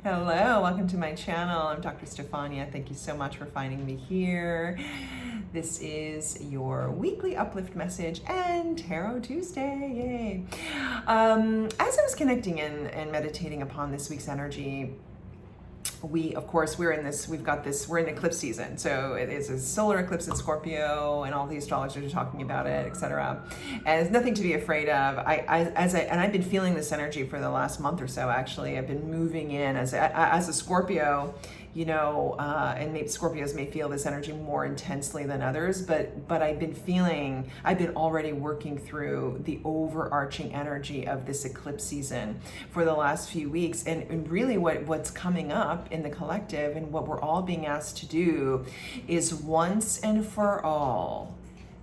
Hello, welcome to my channel. I'm Dr. Stefania. Thank you so much for finding me here. This is your weekly uplift message and Tarot Tuesday. Yay! As I was connecting and meditating upon this week's energy, we're in eclipse season. So it is a solar eclipse in Scorpio, and all the astrologers are talking about it, etc. And it's nothing to be afraid of. I've been feeling this energy for the last month or so. Actually, I've been moving in as a Scorpio. And maybe Scorpios may feel this energy more intensely than others, but I've been already working through the overarching energy of this eclipse season for the last few weeks, and really what's coming up in the collective and what we're all being asked to do is once and for all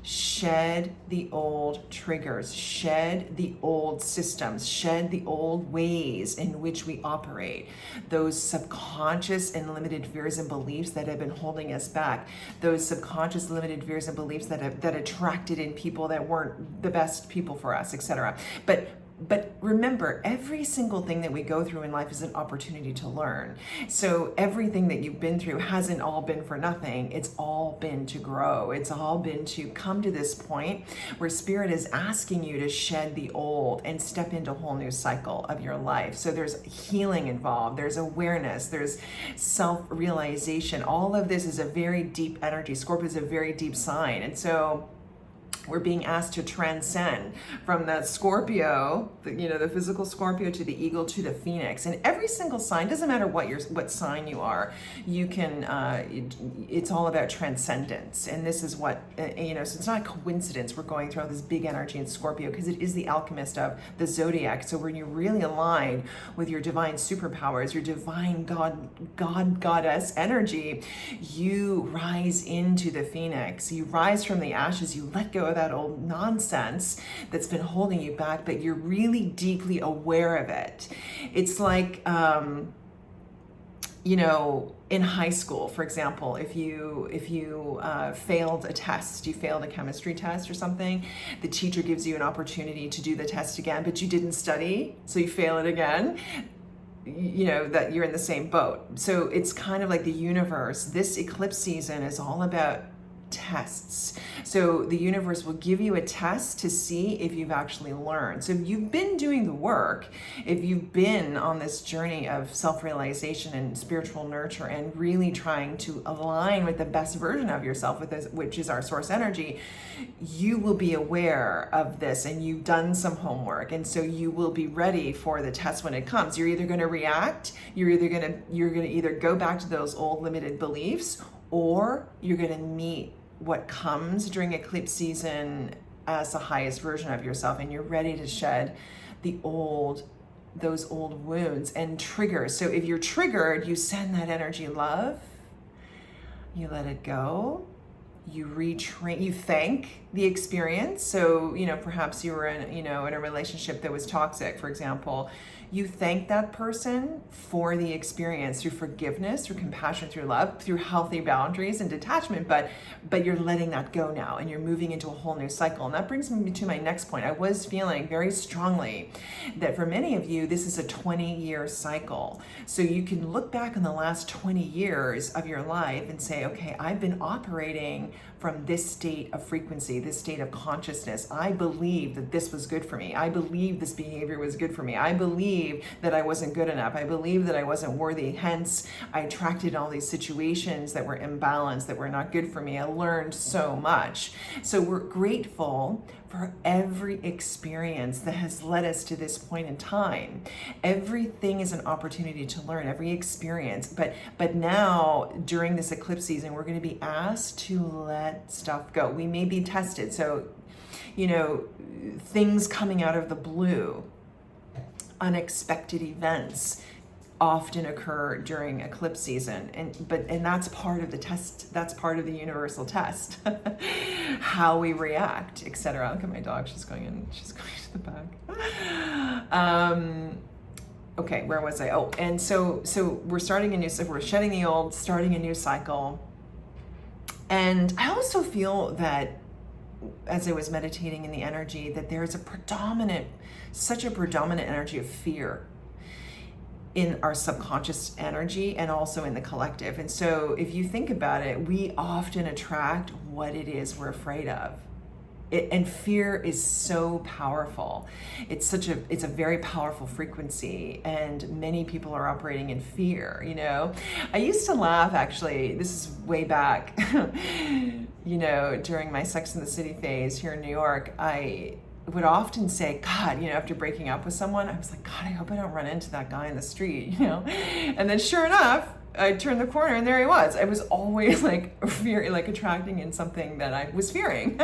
shed the old triggers, shed the old systems, shed the old ways in which we operate, those subconscious and limited fears and beliefs that have been holding us back, those subconscious limited fears and beliefs that attracted in people that weren't the best people for us, etc. But remember, every single thing that we go through in life is an opportunity to learn. So everything that you've been through hasn't all been for nothing. It's all been to grow. It's all been to come to this point where Spirit is asking you to shed the old and step into a whole new cycle of your life. So there's healing involved. There's awareness. There's self-realization. All of this is a very deep energy. Scorpio is a very deep sign. And so we're being asked to transcend from the Scorpio, the physical Scorpio, to the eagle, to the phoenix. And every single sign, doesn't matter what sign you are, you can, it's all about transcendence. And this is what, so it's not a coincidence we're going through all this big energy in Scorpio, because it is the alchemist of the zodiac. So when you're really aligned with your divine superpowers, your divine goddess energy, you rise into the phoenix. You rise from the ashes, you let go of that old nonsense that's been holding you back, but you're really deeply aware of it. It's like, in high school, for example, if you failed a test, you failed a chemistry test or something, the teacher gives you an opportunity to do the test again, but you didn't study, so you fail it again. That you're in the same boat. So it's kind of like the universe. This eclipse season is all about tests. So the universe will give you a test to see if you've actually learned. So if you've been doing the work, if you've been on this journey of self-realization and spiritual nurture and really trying to align with the best version of yourself, which is our source energy, you will be aware of this and you've done some homework. And so you will be ready for the test when it comes. You're either going to react, you're going to either go back to those old limited beliefs, or you're going to meet what comes during eclipse season as the highest version of yourself, and you're ready to shed those old wounds and triggers. So if you're triggered, you send that energy love, you let it go, you retrain, you thank the experience. So, perhaps you were in a relationship that was toxic, for example. You thank that person for the experience through forgiveness, through compassion, through love, through healthy boundaries and detachment, but you're letting that go now and you're moving into a whole new cycle. And that brings me to my next point. I was feeling very strongly that for many of you, this is a 20-year cycle. So you can look back on the last 20 years of your life and say, okay, I've been operating from this state of frequency, this state of consciousness. I believe that this was good for me. I believe this behavior was good for me. I believe that I wasn't good enough. I believe that I wasn't worthy. Hence, I attracted all these situations that were imbalanced, that were not good for me. I learned so much. So we're grateful for every experience that has led us to this point in time. Everything is an opportunity to learn, every experience. But now, during this eclipse season, we're going to be asked to let stuff go. We may be tested. So, things coming out of the blue, unexpected events often occur during eclipse season, and that's part of the test. That's part of the universal test. How we react, etc. Look at my dog. She's going to the back. Okay, where was I? Oh, and so we're we're shedding the old, starting a new cycle. And I also feel that as I was meditating in the energy, that there's such a predominant energy of fear. in our subconscious energy and also in the collective. And so if you think about it, we often attract what it is we're afraid of. And fear is so powerful. It's a very powerful frequency, and many people are operating in fear, you know. I used to laugh, actually, this is way back, you know, during my Sex and the City phase here in New York. I would often say, God, you know, after breaking up with someone, I was like, God, I hope I don't run into that guy in the street, you know. And then sure enough, I turned the corner and there he was. I was always like attracting in something that I was fearing.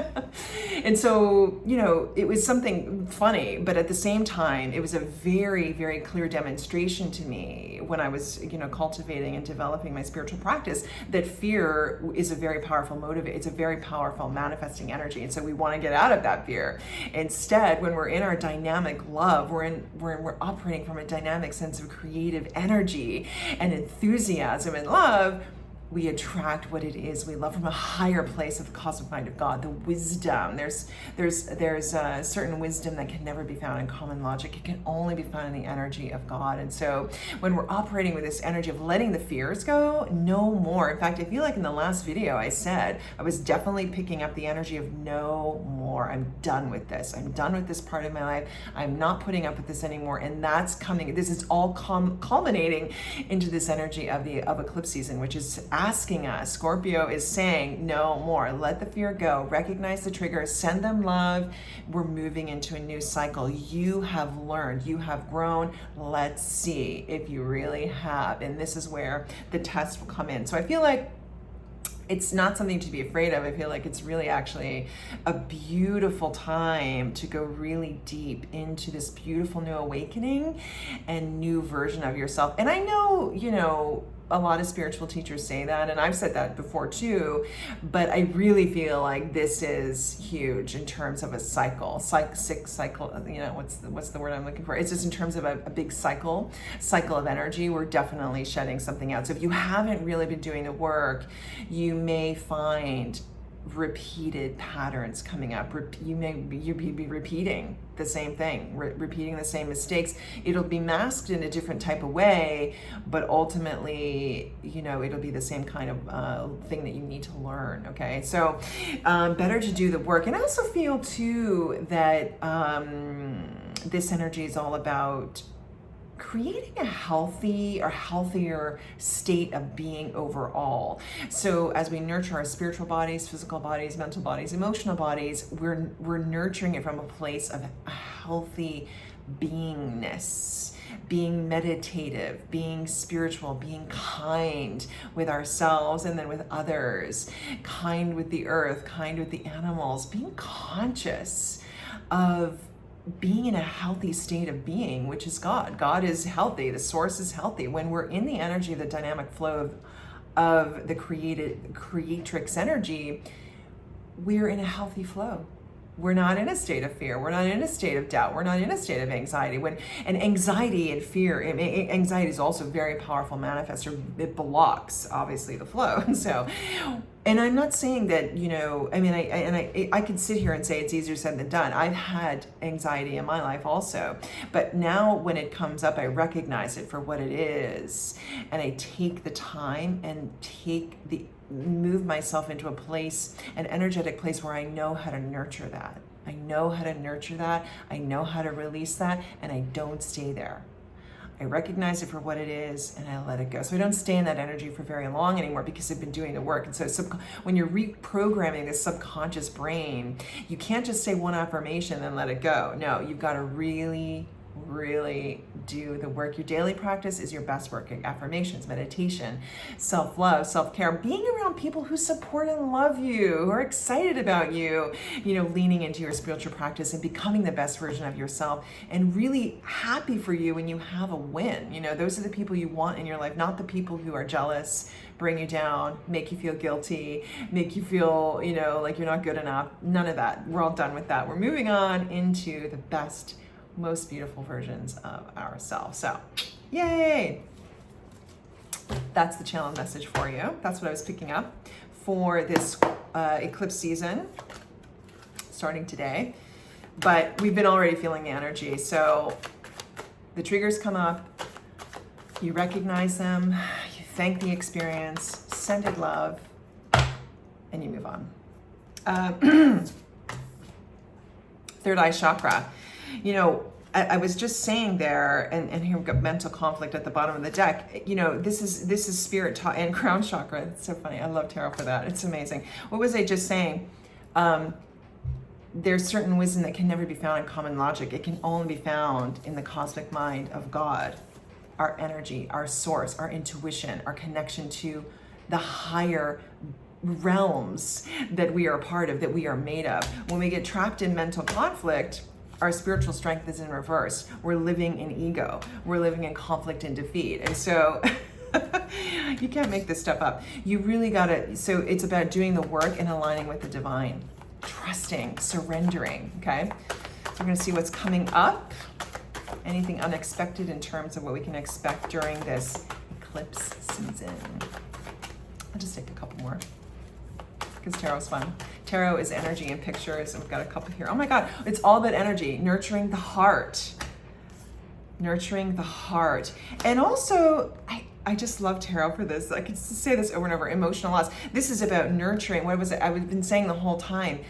And so, you know, it was something funny, but at the same time, it was a very, very clear demonstration to me when I was, you know, cultivating and developing my spiritual practice, that fear is a very powerful motivator. It's a very powerful manifesting energy. And so we want to get out of that fear. Instead, when we're in our dynamic love, we're operating from a dynamic sense of creative energy and enthusiasm and love, we attract what it is we love from a higher place of the cosmic mind of God, the wisdom. There's a certain wisdom that can never be found in common logic. It can only be found in the energy of God. And so when we're operating with this energy of letting the fears go, no more. In fact, I feel like in the last video I said, I was definitely picking up the energy of no more. I'm done with this. I'm done with this part of my life. I'm not putting up with this anymore. And that's coming. This is all culminating into this energy of eclipse season, which is asking us, Scorpio is saying, no more, let the fear go, recognize the triggers, send them love. We're moving into a new cycle. You have learned, you have grown. Let's see if you really have. And this is where the test will come in. So I feel like it's not something to be afraid of. I feel like it's really actually a beautiful time to go really deep into this beautiful new awakening and new version of yourself. And I know, you know, a lot of spiritual teachers say that, and I've said that before too, but I really feel like this is huge in terms of a cycle, you know, what's the word I'm looking for? It's just in terms of a big cycle of energy. We're definitely shedding something out. So if you haven't really been doing the work, you may find repeated patterns coming up. You be repeating the same thing, repeating the same mistakes. It'll be masked in a different type of way, but ultimately, you know, it'll be the same kind of thing that you need to learn. Okay, so better to do the work. And I also feel too that this energy is all about creating a healthy or healthier state of being overall. So as we nurture our spiritual bodies, physical bodies, mental bodies, emotional bodies, we're nurturing it from a place of a healthy beingness, being meditative, being spiritual, being kind with ourselves and then with others, kind with the earth, kind with the animals, being conscious of being in a healthy state of being, which is God. God is healthy. The source is healthy. When we're in the energy of the dynamic flow of the creatrix energy, we're in a healthy flow. We're not in a state of fear. We're not in a state of doubt. We're not in a state of anxiety. And anxiety and fear, anxiety is also a very powerful manifestor. It blocks, obviously, the flow. And I'm not saying that, you know, I mean, I could sit here and say it's easier said than done. I've had anxiety in my life also. But now when it comes up, I recognize it for what it is. And I take the time and move myself into a place, an energetic place where I know how to nurture that. I know how to nurture that. I know how to release that. And I don't stay there. I recognize it for what it is and I let it go. So I don't stay in that energy for very long anymore because I've been doing the work. And so when you're reprogramming the subconscious brain, you can't just say one affirmation and then let it go. No, you've got to really do the work. Your daily practice is your best work. Affirmations, meditation, self-love, self-care, being around people who support and love you, who are excited about you, you know, leaning into your spiritual practice and becoming the best version of yourself and really happy for you when you have a win. You know, those are the people you want in your life, not the people who are jealous, bring you down, make you feel guilty, make you feel, you know, like you're not good enough. None of that. We're all done with that. We're moving on into the best, most beautiful versions of ourselves. So, yay! That's the channel message for you. That's what I was picking up for this eclipse season, starting today. But we've been already feeling the energy. So the triggers come up. You recognize them, you thank the experience, send it love, and you move on. Third eye chakra. You know, I was just saying there, and here we've got mental conflict at the bottom of the deck. You know, this is spirit and crown chakra. It's so funny. I love tarot for that. It's amazing. What was I just saying? There's certain wisdom that can never be found in common logic. It can only be found in the cosmic mind of God, our energy, our source, our intuition, our connection to the higher realms that we are a part of, that we are made of. When we get trapped in mental conflict, our spiritual strength is in reverse. We're living in ego. We're living in conflict and defeat. And so you can't make this stuff up. You really gotta, so it's about doing the work and aligning with the divine, trusting, surrendering, okay? So we're gonna see what's coming up. Anything unexpected in terms of what we can expect during this eclipse season. I'll just take a couple more, because tarot's fun. Tarot is energy and pictures, and we've got a couple here. Oh my God, it's all about energy, nurturing the heart. Nurturing the heart. And also, I just love tarot for this. I could say this over and over, emotional loss. This is about nurturing. What was it? I've been saying the whole time.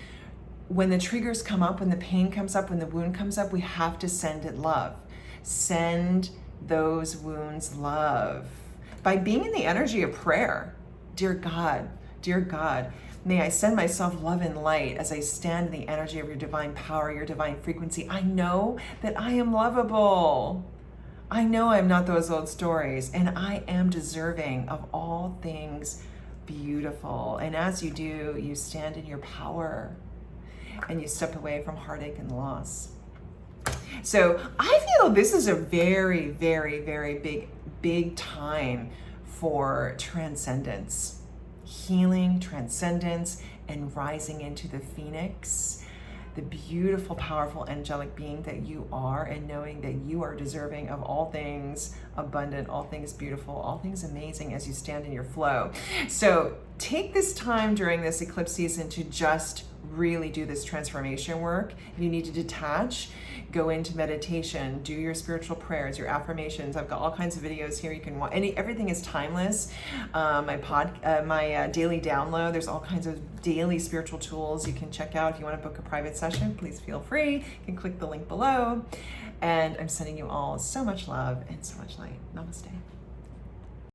When the triggers come up, when the pain comes up, when the wound comes up, we have to send it love. Send those wounds love. By being in the energy of prayer. Dear God, may I send myself love and light as I stand in the energy of your divine power, your divine frequency. I know that I am lovable. I know I'm not those old stories, and I am deserving of all things beautiful. And as you do, you stand in your power and you step away from heartache and loss. So I feel this is a very, very, very big time for transcendence. Healing, transcendence, and rising into the phoenix, the beautiful, powerful, angelic being that you are, and knowing that you are deserving of all things abundant, all things beautiful, all things amazing as you stand in your flow. So take this time during this eclipse season to just really do this transformation work. If you need to detach, go into meditation, do your spiritual prayers, your affirmations. I've got all kinds of videos here. You can watch. Everything is timeless. My daily download. There's all kinds of daily spiritual tools you can check out. If you want to book a private session, please feel free. You can click the link below. And I'm sending you all so much love and so much light. Namaste.